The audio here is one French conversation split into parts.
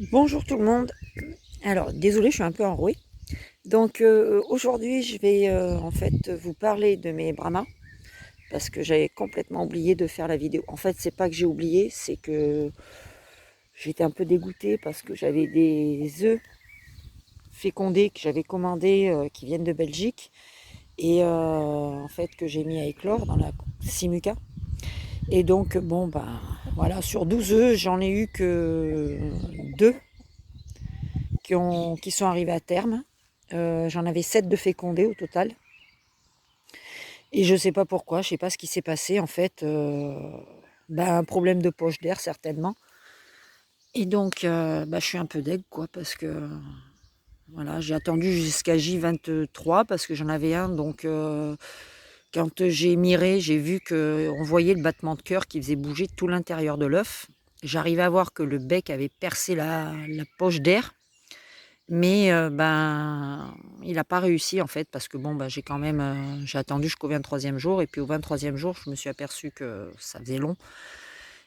Bonjour tout le monde. Alors, désolée, je suis un peu enrouée. Donc, aujourd'hui, je vais en fait vous parler de mes brahmas parce que j'avais complètement oublié de faire la vidéo. En fait, c'est pas que j'ai oublié, c'est que j'étais un peu dégoûtée parce que j'avais des œufs fécondés que j'avais commandés qui viennent de Belgique et en fait que j'ai mis à éclore dans la Simuca. Et donc, bon, ben voilà, sur 12 œufs, j'en ai eu que 2 qui sont arrivés à terme. J'en avais 7 de fécondés au total. Et je sais pas pourquoi, je sais pas ce qui s'est passé en fait. Un problème de poche d'air certainement. Et donc je suis un peu deg quoi parce que voilà, j'ai attendu jusqu'à J23 parce que j'en avais un. Donc quand j'ai miré, j'ai vu qu'on voyait le battement de cœur qui faisait bouger tout l'intérieur de l'œuf. J'arrivais à voir que le bec avait percé la poche d'air. Mais il n'a pas réussi en fait parce que bon, j'ai quand même j'ai attendu jusqu'au 23e jour et puis au 23e jour, je me suis aperçue que ça faisait long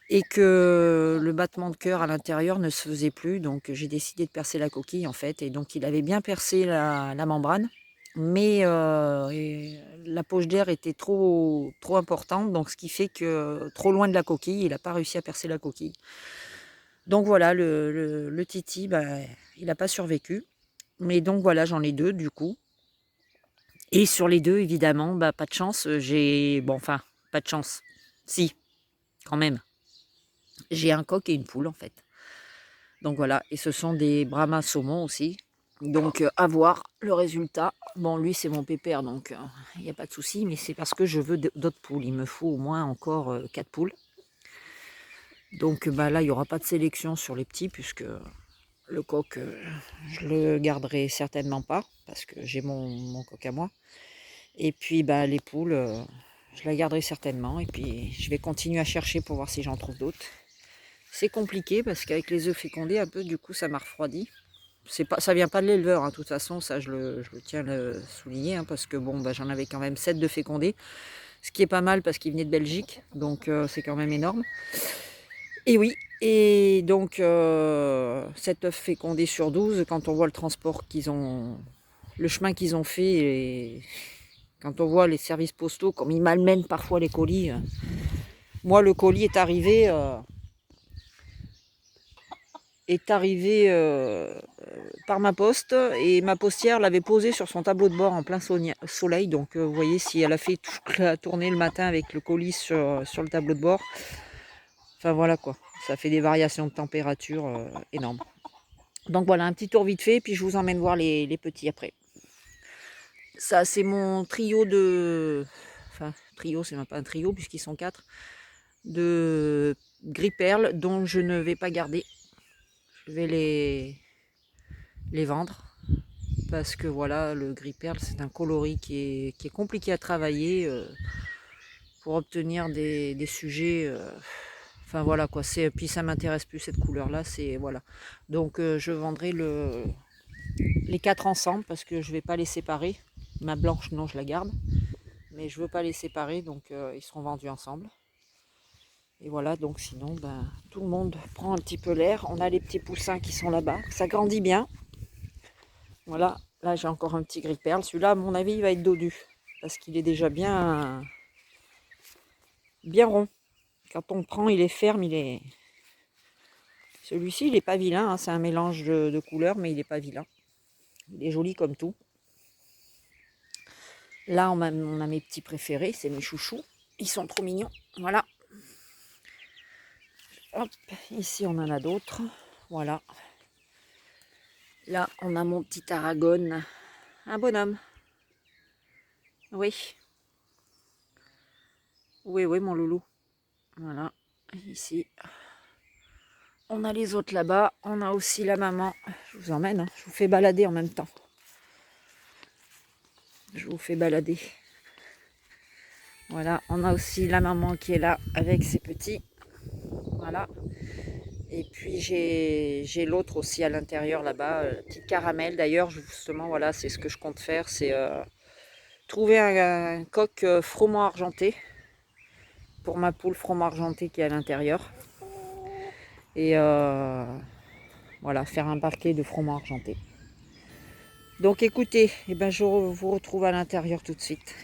et que le battement de cœur à l'intérieur ne se faisait plus. Donc j'ai décidé de percer la coquille en fait et donc il avait bien percé la membrane, mais la poche d'air était trop importante, donc ce qui fait que trop loin de la coquille, il n'a pas réussi à percer la coquille. Donc voilà, le Titi, il n'a pas survécu. Mais donc voilà, j'en ai 2 du coup. Et sur les 2 évidemment, pas de chance, pas de chance. Si, quand même. J'ai un coq et une poule en fait. Donc voilà, et ce sont des brahmas saumon aussi. Donc à voir le résultat. Bon, lui c'est mon pépère, donc il n'y a pas de souci, mais c'est parce que je veux d'autres poules. Il me faut au moins encore 4 poules. Donc là, il n'y aura pas de sélection sur les petits, puisque le coq, je le garderai certainement pas, parce que j'ai mon coq à moi. Et puis les poules, je la garderai certainement. Et puis je vais continuer à chercher pour voir si j'en trouve d'autres. C'est compliqué parce qu'avec les œufs fécondés, un peu du coup ça m'a refroidi. Ça vient pas de l'éleveur, hein, de toute façon, ça je le tiens à le souligner, hein, parce que bon, j'en avais quand même 7 de fécondés, ce qui est pas mal parce qu'ils venaient de Belgique, donc c'est quand même énorme. Et oui, et donc 7 œufs fécondés sur 12, quand on voit le transport le chemin qu'ils ont fait, et quand on voit les services postaux, comme ils malmènent parfois les colis. Moi, le colis est arrivé par ma poste et ma postière l'avait posé sur son tableau de bord en plein soleil. Donc, vous voyez, si elle a fait toute la tournée le matin avec le colis sur le tableau de bord, enfin voilà quoi, ça fait des variations de température énormes. Donc voilà, un petit tour vite fait, puis je vous emmène voir les petits après. Ça, c'est mon trio de... Enfin, trio, c'est même pas un trio puisqu'ils sont 4. De gris perles dont je ne vais pas garder. Je vais les vendre parce que voilà, le gris perle c'est un coloris qui est compliqué à travailler pour obtenir des sujets. Enfin voilà quoi, puis ça m'intéresse plus cette couleur là, c'est voilà. Donc je vendrai les 4 ensemble parce que je vais pas les séparer. Ma blanche non, je la garde, mais je veux pas les séparer, donc ils seront vendus ensemble. Et voilà, donc sinon, tout le monde prend un petit peu l'air. On a les petits poussins qui sont là-bas. Ça grandit bien. Voilà, là j'ai encore un petit gris perle. Celui-là, à mon avis, il va être dodu. Parce qu'il est déjà bien rond. Quand on le prend, il est ferme, Celui-ci, il n'est pas vilain, hein. C'est un mélange de couleurs, mais il n'est pas vilain. Il est joli comme tout. Là, on a mes petits préférés, c'est mes chouchous. Ils sont trop mignons. Voilà. Hop, ici on en a d'autres. Voilà. Là, on a mon petit Aragon. Un bonhomme. Oui. Oui, oui, mon loulou. Voilà. Ici. On a les autres là-bas. On a aussi la maman. Je vous emmène. Hein. Je vous fais balader en même temps. Je vous fais balader. Voilà. On a aussi la maman qui est là avec ses petits. Voilà. Et puis j'ai l'autre aussi à l'intérieur là-bas. Petite caramel. D'ailleurs, justement, voilà, c'est ce que je compte faire. C'est trouver un coq froment argenté. Pour ma poule froment argenté qui est à l'intérieur. Et Voilà, faire un parquet de froment argenté. Donc écoutez, eh ben, je vous retrouve à l'intérieur tout de suite.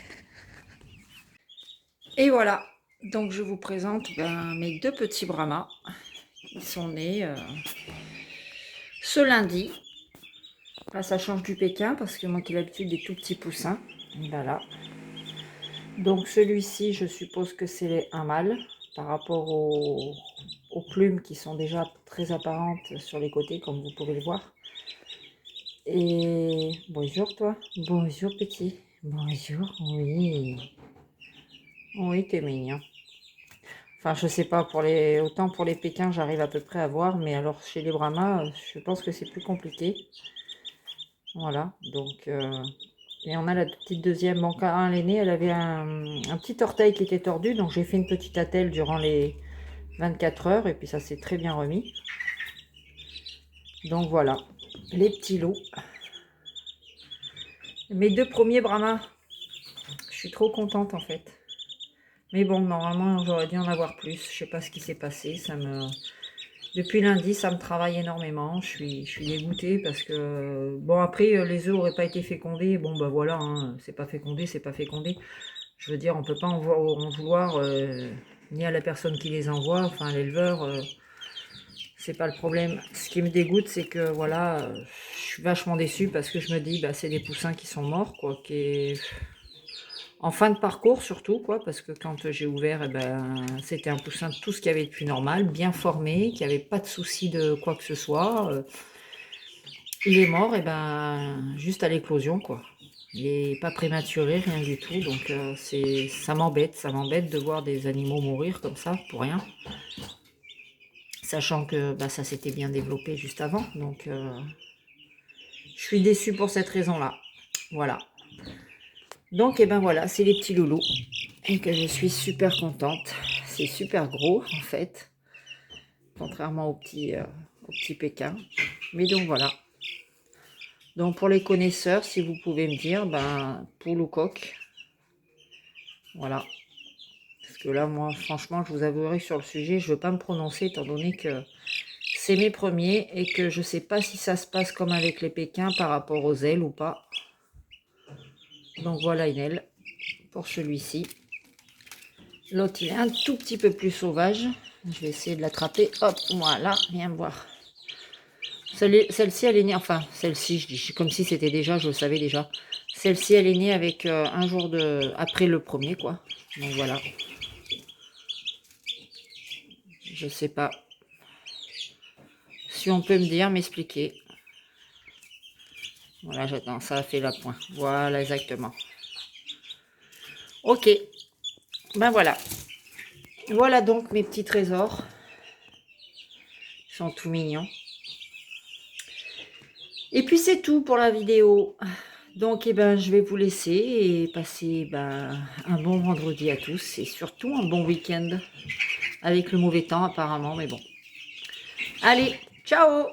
Et voilà, donc je vous présente mes 2 petits brahmas. Ils sont nés ce lundi. Là, ça change du Pékin parce que moi qui ai l'habitude des tout petits poussins. Voilà. Donc celui-ci, je suppose que c'est un mâle par rapport aux plumes qui sont déjà très apparentes sur les côtés, comme vous pouvez le voir. Et bonjour toi. Bonjour petit. Bonjour. Oui. Oui, t'es mignon. Enfin, je sais pas, autant pour les Pékins, j'arrive à peu près à voir, mais alors chez les Brahmas, je pense que c'est plus compliqué. Voilà, donc... et on a la petite deuxième. Bon, quand elle est née, elle avait un petit orteil qui était tordu, donc j'ai fait une petite attelle durant les 24 heures, et puis ça s'est très bien remis. Donc voilà, les petits loups. Mes 2 premiers Brahmas. Je suis trop contente en fait. Mais bon, normalement, j'aurais dû en avoir plus. Je sais pas ce qui s'est passé. Depuis lundi, ça me travaille énormément. Je suis dégoûtée parce que... Bon, après, les œufs n'auraient pas été fécondés. Bon, bah voilà, hein, c'est pas fécondé, c'est pas fécondé. Je veux dire, on peut pas en vouloir ni à la personne qui les envoie, enfin, l'éleveur, c'est pas le problème. Ce qui me dégoûte, c'est que, voilà, je suis vachement déçue parce que je me dis, bah, c'est des poussins qui sont morts, quoi, en fin de parcours surtout, quoi, parce que quand j'ai ouvert, eh ben, c'était un poussin de tout ce qu'il y avait de plus normal, bien formé, qui avait pas de souci de quoi que ce soit. Il est mort, et ben, juste à l'éclosion, quoi. Il n'est pas prématuré, rien du tout, donc ça m'embête de voir des animaux mourir comme ça, pour rien. Sachant que bah, ça s'était bien développé juste avant, donc je suis déçue pour cette raison-là. Voilà. Donc, et ben voilà, c'est les petits loulous. Et que je suis super contente. C'est super gros, en fait. Contrairement au petit Pékin. Mais donc, voilà. Donc, pour les connaisseurs, si vous pouvez me dire, ben, poule ou coq. Voilà. Parce que là, moi, franchement, je vous avouerai sur le sujet, je ne veux pas me prononcer, étant donné que c'est mes premiers et que je ne sais pas si ça se passe comme avec les Pékins par rapport aux ailes ou pas. Donc, voilà une aile pour celui-ci. L'autre, il est un tout petit peu plus sauvage. Je vais essayer de l'attraper. Hop, voilà, viens me voir. Celle-ci, elle est née, enfin, celle-ci, je dis comme si c'était déjà, je le savais déjà. Celle-ci, elle est née avec un jour après le premier, quoi. Donc voilà. Je sais pas si on peut me dire, m'expliquer. Voilà, j'attends, ça a fait la pointe. Voilà, exactement. Ok, ben voilà. Voilà donc mes petits trésors. Ils sont tout mignons. Et puis c'est tout pour la vidéo. Donc, eh ben, je vais vous laisser et passer un bon vendredi à tous et surtout un bon week-end avec le mauvais temps apparemment, mais bon. Allez, ciao!